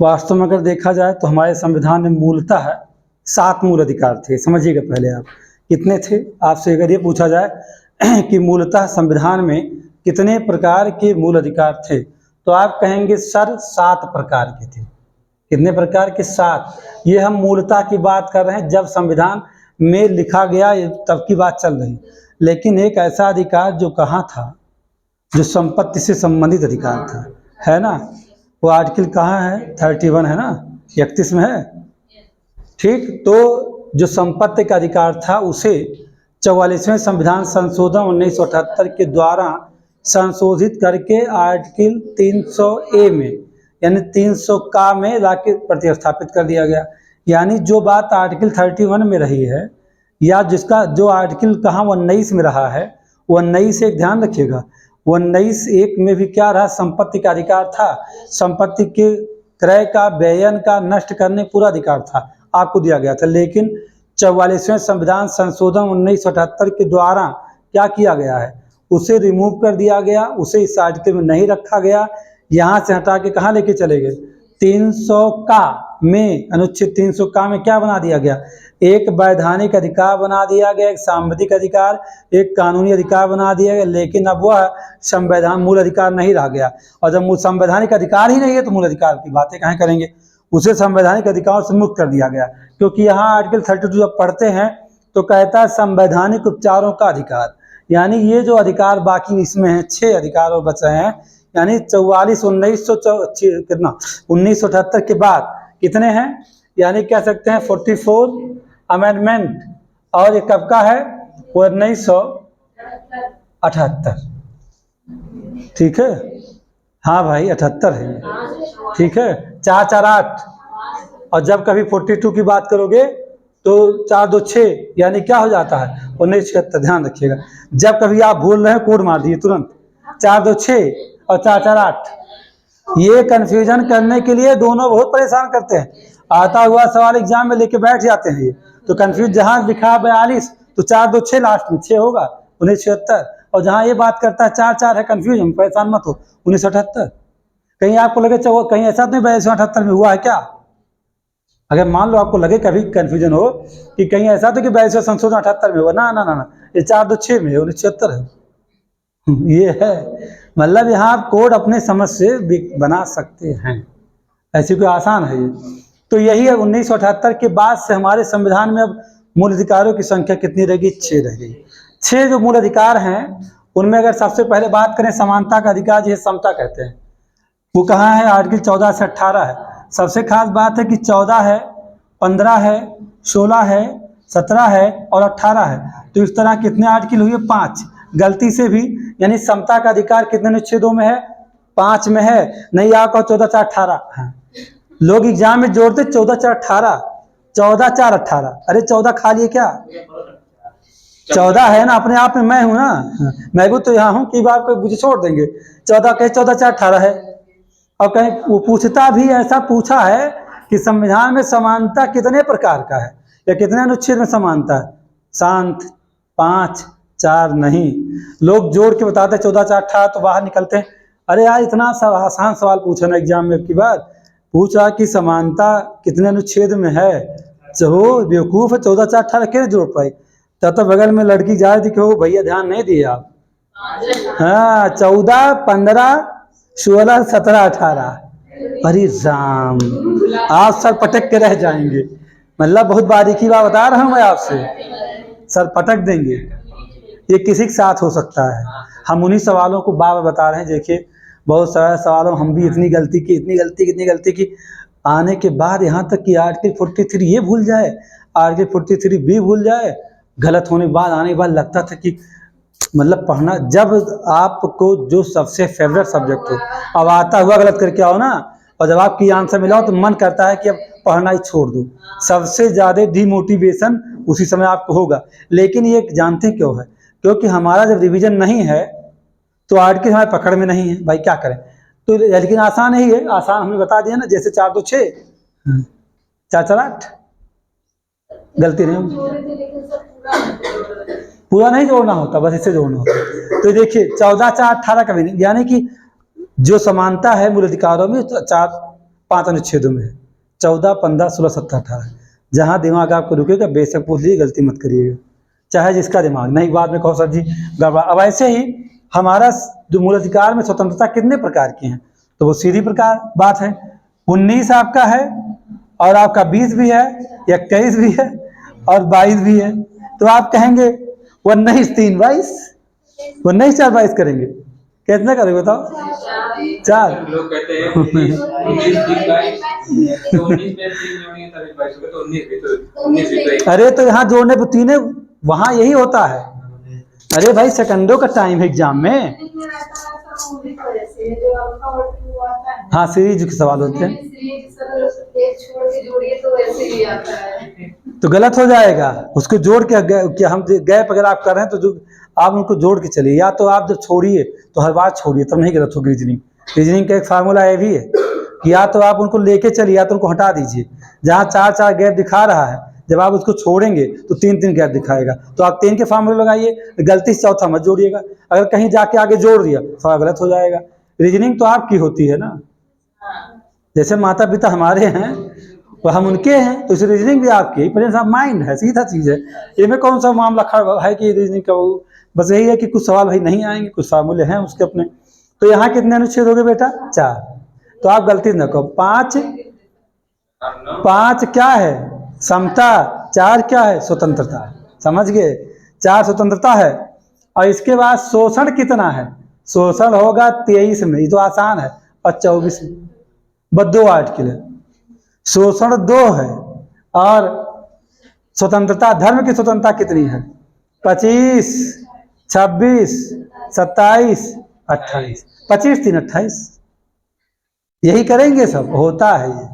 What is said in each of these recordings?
वास्तव में अगर देखा जाए तो हमारे संविधान में मूलतः 7 मूल अधिकार थे। समझिएगा पहले आप कितने थे। आपसे अगर ये पूछा जाए कि मूलतः संविधान में कितने प्रकार के मूल अधिकार थे तो आप कहेंगे सर 7 प्रकार के थे। कितने प्रकार के? 7। ये हम मूलतः की बात कर रहे हैं, जब संविधान में लिखा गया तब की बात चल रही। लेकिन एक ऐसा अधिकार जो कहाँ था, जो संपत्ति से संबंधित अधिकार था, है ना, वो आर्टिकल कहाँ है? 31 है ना, 31 में है। ठीक, तो जो संपत्ति का अधिकार था उसे 44वें संविधान संशोधन 1978 के द्वारा संशोधित करके आर्टिकल 300A में यानी 300 का में लाके प्रतिस्थापित कर दिया गया। यानी जो बात आर्टिकल 31 में रही है या जिसका जो आर्टिकल कहाँ 19 में रहा है, 19 एक ध्यान रखिएगा, 19(1) में भी क्या रहा? संपत्ति का अधिकार था। संपत्ति के क्रय का, व्ययन का, नष्ट करने पूरा अधिकार था, आपको दिया गया था। लेकिन 44वें संविधान संशोधन 1978 के द्वारा क्या किया गया है? उसे रिमूव कर दिया गया, उसे इस आर्टिकल में नहीं रखा गया। यहाँ से हटा के कहाँ लेके चले गए? 300 का में, अनुच्छेद 300 का में क्या बना दिया गया? एक वैधानिक अधिकार बना दिया गया, एक सांविधिक अधिकार, एक कानूनी अधिकार बना दिया गया। लेकिन अब वह संवैधान मूल अधिकार नहीं रह गया। और जब संवैधानिक अधिकार ही नहीं है तो मूल अधिकार की बातें कहाँ करेंगे? उसे संवैधानिक अधिकारों से मुक्त कर दिया गया। क्योंकि यहाँ आर्टिकल 32 जब पढ़ते हैं तो कहता है संवैधानिक उपचारों का अधिकार। यानी ये जो अधिकार बाकी इसमें है, 6 अधिकार और बच रहे हैं, यानी 44 1978 के बाद कितने हैं? यानी कह सकते हैं 44 अमेंडमेंट। और ये कब का है? वो 1978। ठीक है, हाँ भाई 78 है। ठीक है, 448। और जब कभी 42 की बात करोगे तो 426 यानी क्या हो जाता है? 1976। ध्यान रखिएगा, जब कभी आप भूल रहे हैं कोड मार दिए तुरंत, 426 और 448। ये कंफ्यूजन करने के लिए दोनों बहुत परेशान करते हैं। आता हुआ सवाल एग्जाम में लेके बैठ जाते हैं ये, तो कंफ्यूज जहां लिखा 42 तो 426 लास्ट में 6 होगा 1976। और जहां ये बात करता है 4 है, कंफ्यूजन, परेशान मत हो, 1978। कहीं आपको लगे कहीं ऐसा तो नहीं 1978 में हुआ है क्या? अगर मान लो आपको लगे कभी कंफ्यूजन हो कि कहीं ऐसा तो कि 22 संशोधन 78 में हुआ, ना ना ना ना, ये 426 में है, 1976 है। ये है, मतलब यहाँ आप कोड अपने समझ से बना सकते हैं, ऐसी कोई आसान है ये। तो यही है, 1978 के बाद से हमारे संविधान में अब मूल अधिकारों की संख्या कितनी रह गई? 6 रह गई। 6 जो मूल अधिकार हैं उनमें अगर सबसे पहले बात करें समानता का अधिकार, जिसे समता कहते हैं, वो कहाँ है? आर्टिकल 14 से 18 है। सबसे खास बात है कि 14 है, 15 है, 16 है, 17 है और 18 है। तो इस तरह कितने आर्टिकल हुए? 5। गलती से भी, यानी समता का अधिकार कितने अनुच्छेदों में है? 5 में है। नहीं आप कहो 14 4 18। हाँ, लोग एग्जाम में जोड़ते 14 4 18, 14 4 18। अरे 14 खा लिए क्या? 14 है ना, अपने आप में मैं हूं ना, मैं भी तो यहाँ हूँ कि बात को मुझे छोड़ देंगे। 14 कहे 14 4 18 है। और कहीं वो पूछता भी ऐसा पूछा है कि संविधान में समानता कितने प्रकार का है या कितने अनुच्छेद में समानता है? शांत 5 4 नहीं। लोग जोड़ के बताते 14 4 18 तो बाहर निकलते हैं। अरे यार इतना आसान सवाल पूछा ना एग्जाम में की बार, पूछा कि समानता कितने अनुच्छेद में है, वो बेवकूफ है, 14 4 18 कैसे जोड़ पाए? तब तो बगल में लड़की जा रही थी कि भैया ध्यान नहीं दिए आप। हाँ, 14 15 16 17 18। अरे राम, आप सर पटक के रह जाएंगे। मतलब बहुत बारीकी बात बता रहा हूं मैं आपसे, सर पटक देंगे। ये किसी के साथ हो सकता है। हम उन्हीं सवालों को बार बार बता रहे हैं। देखिए बहुत सारे सवालों हम भी इतनी गलती की आने के बाद यहाँ तक कि आर्टिकल 43 ये भूल जाए, आर्टिकल 43 भी भूल जाए। गलत होने के बाद, आने के बाद लगता था कि मतलब पढ़ना, जब आपको जो सबसे फेवरेट सब्जेक्ट हो, अब आता हुआ गलत करके आओ ना, और जब आपकी आंसर मिला हो तो मन करता है कि अब पढ़ना ही छोड़ दो। सबसे ज़्यादा डिमोटिवेशन उसी समय आपको होगा। लेकिन ये जानते क्यों है? क्योंकि हमारा जब रिवीजन नहीं है तो आर्टिकल हमारे पकड़ में नहीं है। भाई क्या करें? तो लेकिन आसान ही है, आसान हमने बता दिया ना, जैसे 4 2 6 4 4 8। गलती नहीं होगी, पूरा नहीं जोड़ना होता, बस इससे जोड़ना होता। तो देखिए 14 4 18 कभी नहीं, यानी कि जो समानता है मूल अधिकारों में 4 5 अनुच्छेदों में है, 14, 15, 16, 17, 18। जहाँ दिमाग आपको रुकेगा बेशक पूछ लीजिए, गलती मत करिएगा, चाहे जिसका दिमाग नहीं, बाद में कहो सर जी गड़बड़। अब ऐसे ही हमारा जो मूल अधिकार में स्वतंत्रता कितने प्रकार की हैं, तो वो सीधी प्रकार बात है, 19 आपका है और आपका 20 भी है, 21 भी है और 22 भी है। तो आप कहेंगे 19 3 22, 19 4 22 करेंगे, कितना करोगे बताओ? 4। लोग कहते हैं 19 तो 19 में 3 जोड़ेंगे तभी 22 होगा, तो 19 भी तो 19 भी तो अरे तो यहाँ जोड़ने पर 3 है, वहाँ यही होता है। अरे भाई सेकंडों का टाइम है एग्जाम में। हाँ सीरीज के सवाल होते हैं तो गलत हो जाएगा, उसको जोड़ के क्या हम गैप अगर आप कर रहे हैं तो जो आप उनको जोड़ के चलिए, या तो आप जब छोड़िए तो हर बार छोड़िए, तब नहीं गलत होगी रीजनिंग। रीजनिंग का एक फार्मूला ये भी है कि या तो आप उनको लेके चलिए या तो उनको हटा दीजिए। जहाँ 4 4 गैप दिखा रहा है, जब आप उसको छोड़ेंगे तो 3 3 गैप दिखाएगा, तो आप 3 के फार्मूले लगाइए, गलती से चौथा मत जोड़िएगा। अगर कहीं जाके आगे जोड़ दिया थोड़ा गलत हो जाएगा। रीजनिंग तो आपकी होती है ना, जैसे माता पिता हमारे हैं तो हम उनके हैं, तो इस रीजनिंग भी आपकी, प्रेजेंस ऑफ माइंड है, सीधा चीज़ है। इसमें कौन सा मामला खड़ा है कि रीजनिंग का, बस यही है कि कुछ सवाल भाई नहीं आएंगे, कुछ फार्मूले हैं उसके अपने। तो यहाँ कितने अनुच्छेद हो गए बेटा? 4। तो आप गलती न करो, 5 क्या है? समता। 4 क्या है? स्वतंत्रता। समझ गए? 4 स्वतंत्रता है। और इसके बाद शोषण कितना है? शोषण होगा 23 में, ये तो आसान है, और 24 में, बस 2 आर्टिकल है। शोषण 2 है और स्वतंत्रता, धर्म की स्वतंत्रता कितनी है? 25, 26, 27, 28, 25 3 28। यही करेंगे सब, होता है ये।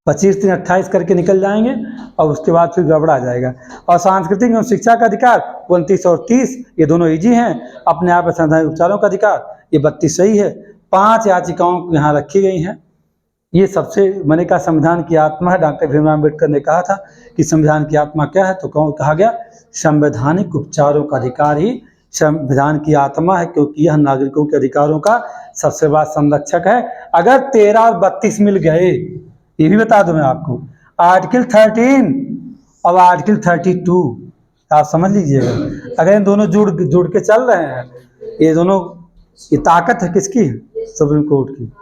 25 3 28 करके निकल जाएंगे और उसके बाद फिर गड़बड़ा जाएगा। और सांस्कृतिक एवं शिक्षा का अधिकार 29 और 30, ये दोनों इजी हैं। अपने आप संवैधानिक उपचारों का अधिकार ये 32 सही है। 5 याचिकाओं यहाँ रखी गई हैं। ये सबसे, मैंने कहा संविधान की आत्मा है। डॉक्टर भीमराव अम्बेडकर ने कहा था कि संविधान की आत्मा क्या है, तो कहा गया संवैधानिक उपचारों का अधिकार ही संविधान की आत्मा है, क्योंकि यह नागरिकों के अधिकारों का सबसे बड़ा संरक्षक है। अगर 13 और 32 मिल गए, ये भी बता दूं मैं आपको, आर्टिकल 13 और आर्टिकल 32, आप समझ लीजिएगा। अगर इन दोनों जुड़ के चल रहे हैं, ये दोनों, ये ताकत है किसकी? सुप्रीम कोर्ट की।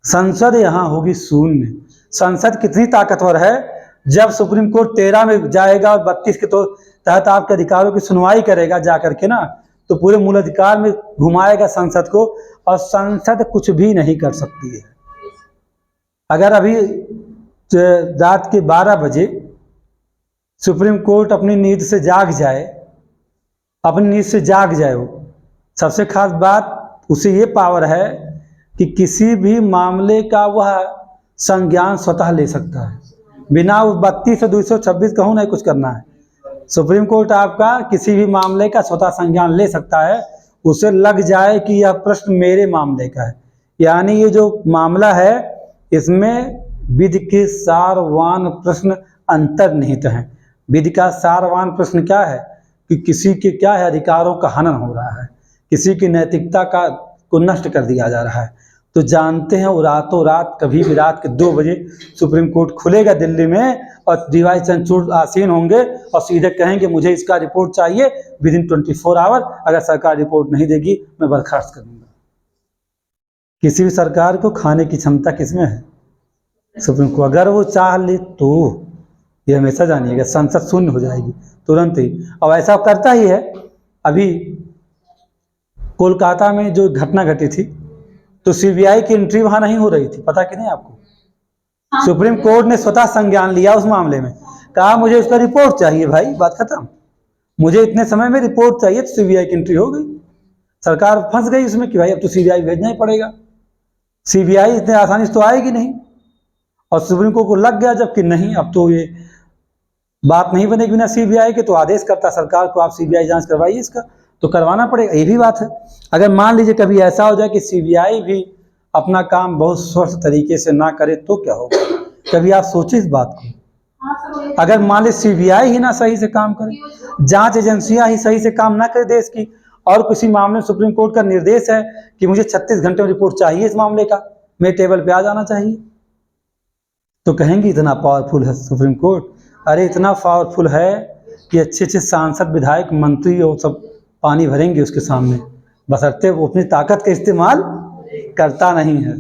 संसद यहाँ होगी शून्य। संसद कितनी ताकतवर है? जब सुप्रीम कोर्ट 13 में जाएगा और 32 के तो तहत आपके अधिकारों की सुनवाई करेगा जा करके ना, तो पूरे मूल अधिकार में घुमाएगा संसद को, और संसद कुछ भी नहीं कर सकती है। अगर अभी रात के 12 बजे सुप्रीम कोर्ट अपनी नींद से जाग जाए, वो, सबसे खास बात उसे ये पावर है कि किसी भी मामले का वह संज्ञान स्वतः ले सकता है, बिना उस 32 से 226 कहूँ नहीं कुछ करना है। सुप्रीम कोर्ट आपका किसी भी मामले का स्वतः संज्ञान ले सकता है, उसे लग जाए कि यह प्रश्न मेरे मामले का है। यानी ये जो मामला है इसमें विधि के सारवान प्रश्न अंतर्निहित हैं। विधि का सारवान प्रश्न क्या है कि किसी के क्या है, अधिकारों का हनन हो रहा है, किसी की नैतिकता को नष्ट कर दिया जा रहा है। तो जानते हैं वो रातों रात, कभी भी रात के 2 बजे सुप्रीम कोर्ट खुलेगा दिल्ली में, और डीवाई चंद्रचूड़ आसीन होंगे और सीधे कहेंगे मुझे इसका रिपोर्ट चाहिए विदिन 24 आवर। अगर सरकार रिपोर्ट नहीं देगी मैं बर्खास्त कर दूंगा। किसी भी सरकार को खाने की क्षमता किसमें है? Supreme court. अगर वो चाह ले तो ये हमेशा जानिएगा संसद शून्य हो जाएगी तुरंत ही, और ऐसा करता ही है। अभी कोलकाता में जो घटना घटी थी, तो सीबीआई की एंट्री वहां नहीं हो रही थी, पता कि नहीं आपको? सुप्रीम कोर्ट ने स्वतः संज्ञान लिया उस मामले में, कहा मुझे इसका रिपोर्ट चाहिए भाई, बात खत्म, मुझे इतने समय में रिपोर्ट चाहिए। तो सीबीआई की एंट्री हो गई। सरकार फंस गई उसमें कि भाई अब तो सीबीआई भेजना ही पड़ेगा, सीबीआई इतने आसानी से तो आएगी नहीं। और सुप्रीम कोर्ट को लग गया जबकि नहीं, अब तो ये बात नहीं बनेगी बिना सीबीआई के, तो आदेश करता सरकार को आप सीबीआई जांच करवाइए इसका, तो करवाना पड़ेगा। ये भी बात है। अगर मान लीजिए कभी ऐसा हो जाए कि सीबीआई भी अपना काम बहुत स्वस्थ तरीके से ना करे तो क्या होगा? कभी आप सोचिए इस बात को। अगर मान लीजिए सीबीआई ही ना सही से काम करे, जांच एजेंसियां ही सही से काम ना करे देश की, और किसी मामले में सुप्रीम कोर्ट का निर्देश है कि मुझे 36 घंटे में रिपोर्ट चाहिए इस मामले का, मेरे टेबल पे आ जाना चाहिए। तो कहेंगे इतना पावरफुल है सुप्रीम कोर्ट। अरे इतना पावरफुल है कि अच्छे अच्छे सांसद, विधायक, मंत्री और सब पानी भरेंगे उसके सामने, बशर्ते वो अपनी ताकत का इस्तेमाल करता नहीं है।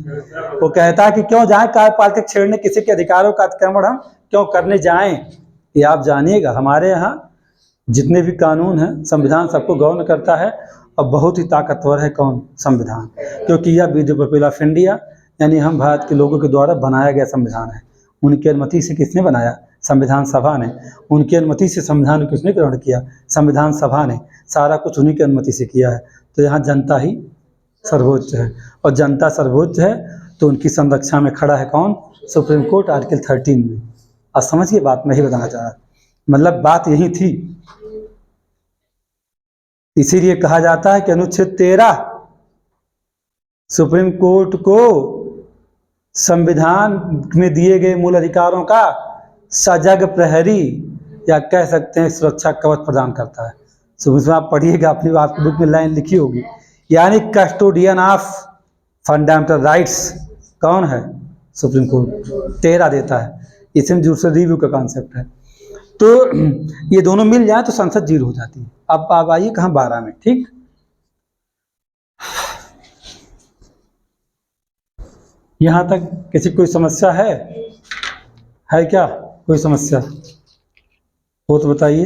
वो कहता है कि क्यों जाएं कार्यपालिका छेड़ने, किसी के अधिकारों का अतिक्रमण हम क्यों करने जाएं। ये आप जानिएगा, हमारे यहाँ जितने भी कानून हैं, संविधान सबको गवर्न करता है और बहुत ही ताकतवर है कौन? संविधान। क्योंकि यह be the people of India, यानी हम भारत के लोगों के द्वारा बनाया गया संविधान है। उनकी अनुमति से किसने बनाया? संविधान सभा ने। उनकी अनुमति से संविधान किसने ग्रहण किया? संविधान सभा ने। सारा कुछ उन्हीं की अनुमति से किया है। तो यहाँ जनता ही सर्वोच्च है, और जनता सर्वोच्च है तो उनकी संरक्षा में खड़ा है कौन? सुप्रीम कोर्ट, आर्टिकल 13 में। अब समझिए बात मैं ही बताना चाह रहा, मतलब बात यही थी। इसीलिए कहा जाता है कि अनुच्छेद 13 सुप्रीम कोर्ट को संविधान में दिए गए मूल अधिकारों का सजग प्रहरी, या कह सकते हैं सुरक्षा कवच प्रदान करता है। सुबह आप पढ़िएगा, अपनी आपकी बुक में लाइन लिखी होगी, यानी कस्टोडियन ऑफ फंडामेंटल राइट्स कौन है? सुप्रीम कोर्ट 13 देता है। इसमें जुडिशल रिव्यू का कॉन्सेप्ट है। तो ये दोनों मिल जाए तो संसद 0 हो जाती है। अब आप आइए कहाँ? 12 में। ठीक, यहाँ तक किसी कोई समस्या है क्या? कोई समस्या हो तो बताइए।